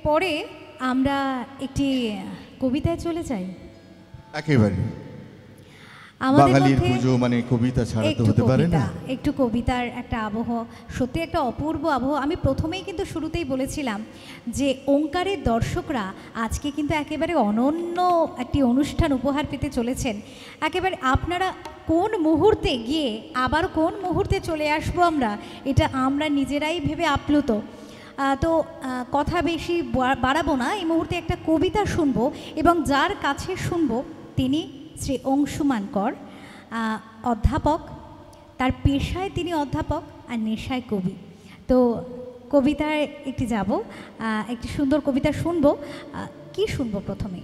পরে আমরা একটি কবিতায় চলে যাই। একেবারে আমাদের বাঙালির মধ্যে পুজো মানে কবিতা ছাড়া তো একটু হতে পারে না। একটু কবিতার একটা আবহ, সত্যি একটা অপূর্ব আবহ। আমি প্রথমেই কিন্তু শুরুতেই বলেছিলাম যে ওঙ্কারের দর্শকরা আজকে কিন্তু একেবারে অনন্য একটি অনুষ্ঠান উপহার পেতে চলেছেন। একেবারে আপনারা কোন মুহূর্তে গিয়ে আবার কোন মুহূর্তে চলে আসবো এটা আমরা নিজেরাই ভেবে আপ্লুত। তো কথা বেশি বাড়াবো না, এই মুহূর্তে একটা কবিতা শুনবো এবং যার কাছে শুনবো তিনি শ্রী অংশুমান কর, অধ্যাপক। তার পেশায় তিনি অধ্যাপক আর নেশায় কবি। তো কবিতায় একটি যাব, একটি সুন্দর কবিতা শুনবো। কি শুনবো প্রথমে?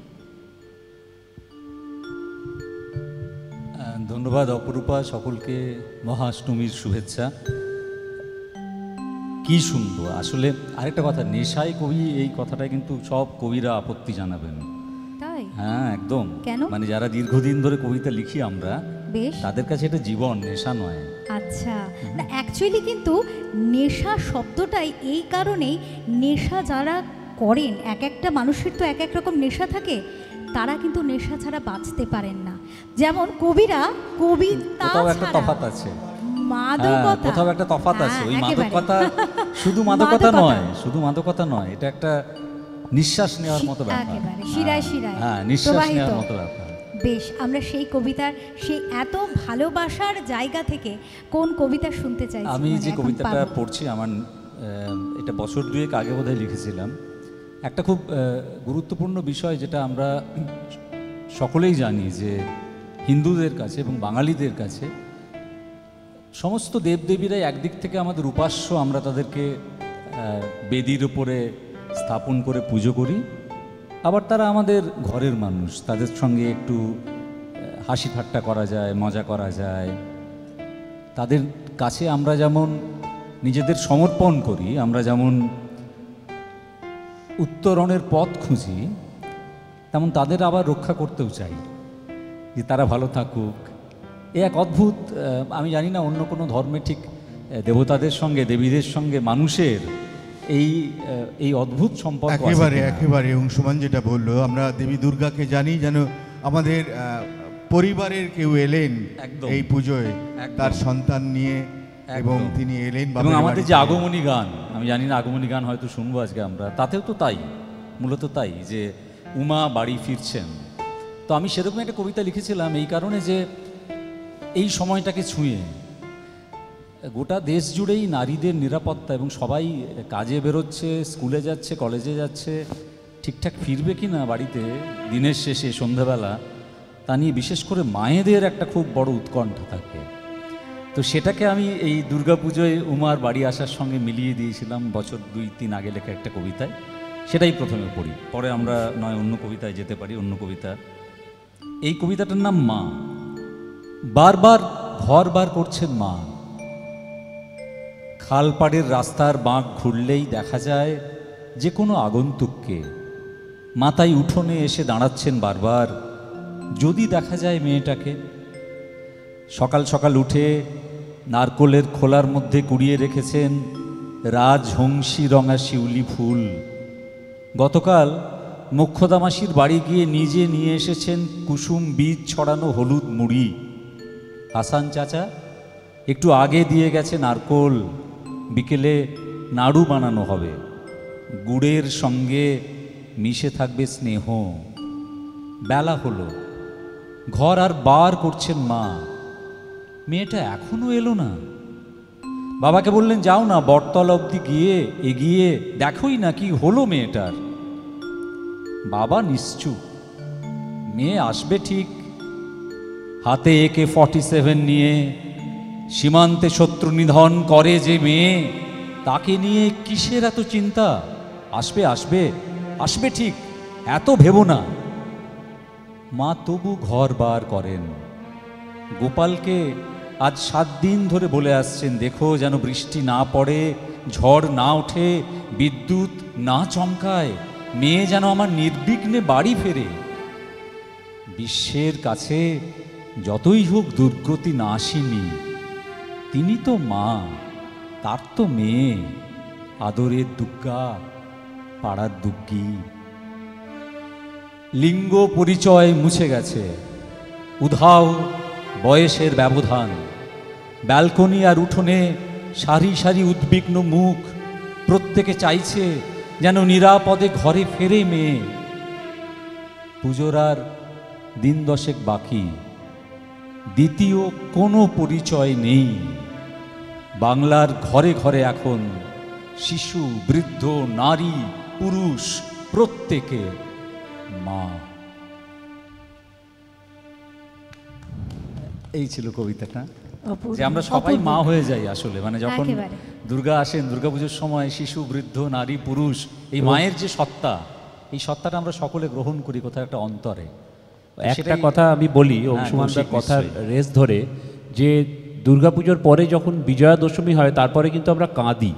ধন্যবাদ অপরূপা, সকলকে মহাষ্টমীর শুভেচ্ছা। কি শুনবো আসলে আরেকটা কথা, নেশায় কবি এই কথাটা কিন্তু সব কবিরা আপত্তি জানাবেন। তাই? হ্যাঁ একদম। কেন? মানে যারা দীর্ঘদিন ধরে কবিতা লিখি আমরা, বেশ, তাদের কাছে এটা জীবন, নেশা নয়। আচ্ছা, না অ্যাকচুয়ালি কিন্তু নেশা শব্দটাই এই কারণেই, নেশা যারা করেন, এক একটা মানুষের তো এক এক রকম নেশা থাকে, তারা কিন্তু নেশা ছাড়া বাঁচতে পারেন না। যেমন কবিরা কবিতা কোথাও একটা ছাড়া তফাৎ আছে, মাদকতা, কোথাও একটা তফাৎ আছে। ওই একেবারে। মাদকতা শুধু মাদকতা নয়, শুধু মাদকতা নয়, এটা একটা নিঃশ্বাস নেওয়ার মতো ব্যাপার। একেবারে শিরায় শিরায় হ্যাঁ, নিঃশ্বাস প্রবাহিত। নেওয়ার মতো ব্যাপার। বেশ, আমরা সেই কবিতার সেই এত ভালোবাসার জায়গা থেকে কোন কবিতা শুনতে চাইছি? আমি মানে যে এখন কবিতাটা পাবো। পড়ছি, আমার এটা বছর দুয়েক আগে বোধহয় লিখেছিলাম। একটা খুব গুরুত্বপূর্ণ বিষয় যেটা আমরা সকলেই জানি, যে হিন্দুদের কাছে এবং বাঙালিদের কাছে সমস্ত দেবদেবীরাই একদিক থেকে আমাদের উপাস্য, আমরা তাদেরকে বেদির উপরে স্থাপন করে পুজো করি। আবার তারা আমাদের ঘরের মানুষ, তাদের সঙ্গে একটু হাসি ঠাট্টা করা যায়, মজা করা যায়। তাদের কাছে আমরা যেমন নিজেদের সমর্পণ করি, আমরা যেমন উত্তরণের পথ খুঁজি, তেমন তাদের আবার রক্ষা করতেও চাই, যে তারা ভালো থাকুক। এ এক অদ্ভুত, আমি জানি না অন্য কোনো ধর্মে ঠিক দেবতাদের সঙ্গে, দেবীদের সঙ্গে মানুষের এই অদ্ভুত সম্পর্ক আছে একেবারে কিনা। একেবারে অংশুমান যেটা বললো, আমরা দেবী দুর্গাকে জানি যেন আমাদের পরিবারের কেউ এলেন একদম। এই পুজোয় একদম। তার সন্তান নিয়ে, এবং একদম। তিনি এলেন এবং বাপের আমাদের বাড়ি যে থেকে। আগমনী গান, আমি জানি না আগমনী গান হয়তো শুনবো আজকে আমরা, তাতেও তো তাই, মূলত তাই, যে উমা বাড়ি ফিরছেন। তো আমি সেরকম একটা কবিতা লিখেছিলাম এই কারণে যে এই সময়টাকে ছুঁয়ে গোটা দেশ জুড়েই নারীদের নিরাপত্তা, এবং সবাই কাজে বেরোচ্ছে, স্কুলে যাচ্ছে, কলেজে যাচ্ছে, ঠিকঠাক ফিরবে কি না বাড়িতে দিনের শেষে সন্ধ্যাবেলা, তা নিয়ে বিশেষ করে মায়েদের একটা খুব বড় উৎকণ্ঠা থাকে। তো সেটাকে আমি এই দুর্গাপুজোয় উমার বাড়ি আসার সঙ্গে মিলিয়ে দিয়েছিলাম বছর 2-3 আগে লেখা একটা কবিতায়। সেটাই প্রথমে পড়ি, পরে আমরা নয় অন্য কবিতায় যেতে পারি। অন্য কবিতা, এই কবিতাটার নাম মা। বারবার ঘর বার করছেন মা। খালপাড়ের রাস্তার বাঁক ঘুরলেই দেখা যায় যে কোনো আগন্তুককে। মাথায় উঠোনে এসে দাঁড়াচ্ছেন বারবার, যদি দেখা যায় মেয়েটাকে। সকাল সকাল উঠে নারকোলের খোলার মধ্যে কুড়িয়ে রেখেছেন রাজহংসী রঙা শিউলি ফুল। গতকাল মোক্ষদামাসির বাড়ি গিয়ে নিজে নিয়ে এসেছেন কুসুম বীজ ছড়ানো হলুদ মুড়ি। হাসান চাচা একটু আগে দিয়ে গেছে নারকোল, বিকেলে নাড়ু বানানো হবে, গুড়ের সঙ্গে মিশে থাকবে স্নেহ। বেলা হলো, ঘর আর বার করছেন মা। মেয়েটা এখনো এলো না। বাবাকে বললেন, যাও না বটতলা অবধি গিয়ে এগিয়ে দেখোই না কি হলো মেয়েটার। বাবা নিশ্চুপ, মেয়ে আসবে ঠিক। হাতে AK-47 নিয়ে সীমান্তে শত্রু নিধন করে যে মেয়ে, তাকে নিয়ে কিসের এত চিন্তা? আসবে আসবে আসবে ঠিক, এত ভেবো না। মা তবু ঘর বার করেন। গোপালকে আজ 7 দিন ধরে বলে আসছেন, দেখো যেন বৃষ্টি না পড়ে, ঝড় না ওঠে, বিদ্যুৎ না চমকায়, মেয়ে যেন আমার নির্বিঘ্নে বাড়ি ফেরে। বিশ্বের কাছে যতই হোক দুর্গতি না আসেনি, তিনি তো মা, তার তো মেয়ে, আদরের দুর্গা। পাড়ার দুগ্গি। লিঙ্গ পরিচয় মুছে গেছে, উধাও বয়সের ব্যবধান। ব্যালকনি আর উঠোনে সারি সারি উদ্বিগ্ন মুখ, প্রত্যেকে চাইছে যেন নিরাপদে ঘরে ফেরে মেয়ে। পুজোর আর দিন দশেক বাকি, দ্বিতীয় কোনো পরিচয় নেই। বাংলার ঘরে ঘরে এখন শিশু, বৃদ্ধ, নারী, পুরুষ প্রত্যেকে মা। এই ছিল কবিতাটা, যে আমরা সবাই মা হয়ে যাই আসলে। মানে যখন একেবারে। দুর্গা আসেন, দুর্গাপুজোর সময় শিশু, বৃদ্ধ, নারী, পুরুষ, এই মায়ের যে সত্তা, এই সত্তাটা আমরা সকলে গ্রহণ করি কোথাও একটা অন্তরে। একটা সেটাই- কথা আমি বলি হ্যাঁ, অংশুমানদার কৌশিক, কথার নিশ্চয়ই। রেস ধরে, যে দুর্গাপুজোর পরে যখন বিজয়া দশমী হয় তারপরে কিন্তু আমরা কাঁদি,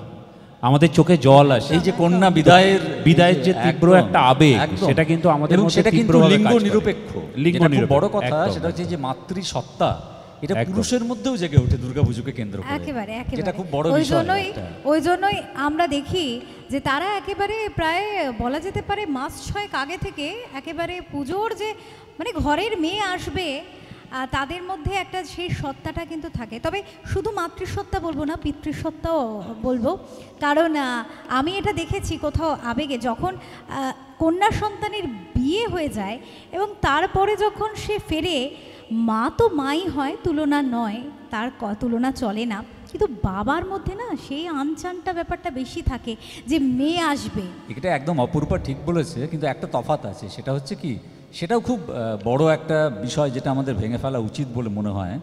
আমাদের চোখে জল আসে। এই যে কন্যা বিদায়ের বিদায়ের যে তীব্র একদম, একটা আবেগ, একদম। সেটা কিন্তু আমাদের এবং মধ্যে সেটা কিন্তু তীব্রভাবে লিঙ্গ কাজ করে। নিরপেক্ষ। লিঙ্গ যেটা খুব নিরপেক্ষ, বড় কথা, একদম, সেটা হচ্ছে একদম। যে মাতৃ সত্তা, এটা একদম। পুরুষের মধ্যেও জেগে ওঠে দুর্গাপুজোকে কেন্দ্র করে। একেবারে যেটা একেবারে খুব বড় ওই বিষয় জন্যই একটা। ওই জন্যই আমরা দেখি যে তারা একেবারে প্রায় বলা যেতে পারে মাস 6 আগে থেকে একেবারে পুজোর যে মানে ঘরের মেয়ে আসবে, তাদের মধ্যে একটা সেই সত্তাটা কিন্তু থাকে। তবে শুধু মাতৃসত্তা বলবো না, পিতৃসত্তাও বলবো। কারণ আমি এটা দেখেছি কোথাও আবেগে, যখন কন্যা সন্তানের বিয়ে হয়ে যায় এবং তারপরে যখন সে ফেরে, মা তো মাই হয়, তুলনা নয়, তার তুলনা চলে না, কিন্তু বাবার মধ্যে না সেই আনচানটা ব্যাপারটা বেশি থাকে যে মেয়ে আসবে। এটা একদম অপূর্বা ঠিক বলেছে, কিন্তু একটা তফাৎ আছে, সেটা হচ্ছে কি, সেটাও খুব বড় একটা বিষয় যেটা আমাদের ভেঙে ফেলা উচিত বলে মনে হয়।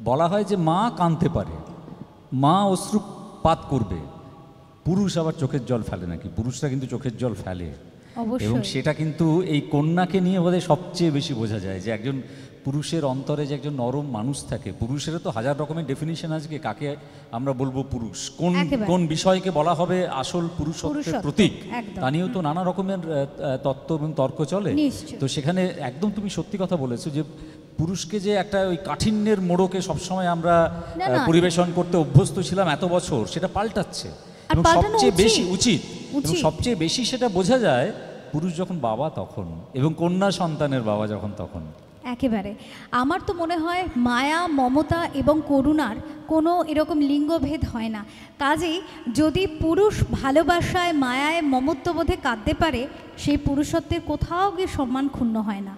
বলা হয় যে মা কাঁদতে পারে, মা অশ্রুপাত করবে, পুরুষ আবার চোখের জল ফেলে নাকি? পুরুষরা কিন্তু চোখের জল ফেলে। অবশ্যই। এবং সেটা কিন্তু এই কন্যাকে নিয়ে বোধহয় সবচেয়ে বেশি বোঝা যায়, যে একজন পুরুষের অন্তরে যে একজন নরম মানুষ থাকে। পুরুষেরও তো হাজার রকমের ডেফিনিশন আছে, কাকে আমরা বলবো পুরুষ, একেবারে। কোন বিষয়কে বলা হবে আসল পুরুষত্বের পুরুষত্ব, প্রতীক, একদম। তা নিয়েও তো নানা রকমের তত্ত্ব এবং তর্ক চলে। নিশ্চয়ই। তো সেখানে একদম তুমি সত্যি কথা বলেছো, যে পুরুষকে যে একটা ওই কাঠিন্যের মোড়কে সবসময় আমরা না, না। পরিবেশন করতে অভ্যস্ত ছিলাম এত বছর, সেটা পাল্টাচ্ছে। আর এবং পাল্টানো সবচেয়ে বেশি উচিত। এবং সবচেয়ে বেশি সেটা বোঝা যায় পুরুষ যখন বাবা তখন, এবং কন্যা সন্তানের বাবা যখন তখন। একেবারে আমার তো মনে হয় মায়া, মমতা এবং করুণার কোনো এরকম লিঙ্গভেদ হয় না। কাজেই যদি পুরুষ ভালোবাসায়, মায়ায়, মমত্ববোধে কাঁদতে পারে, সেই পুরুষত্বের কোথাও গিয়ে সম্মান ক্ষুণ্ণ হয় না।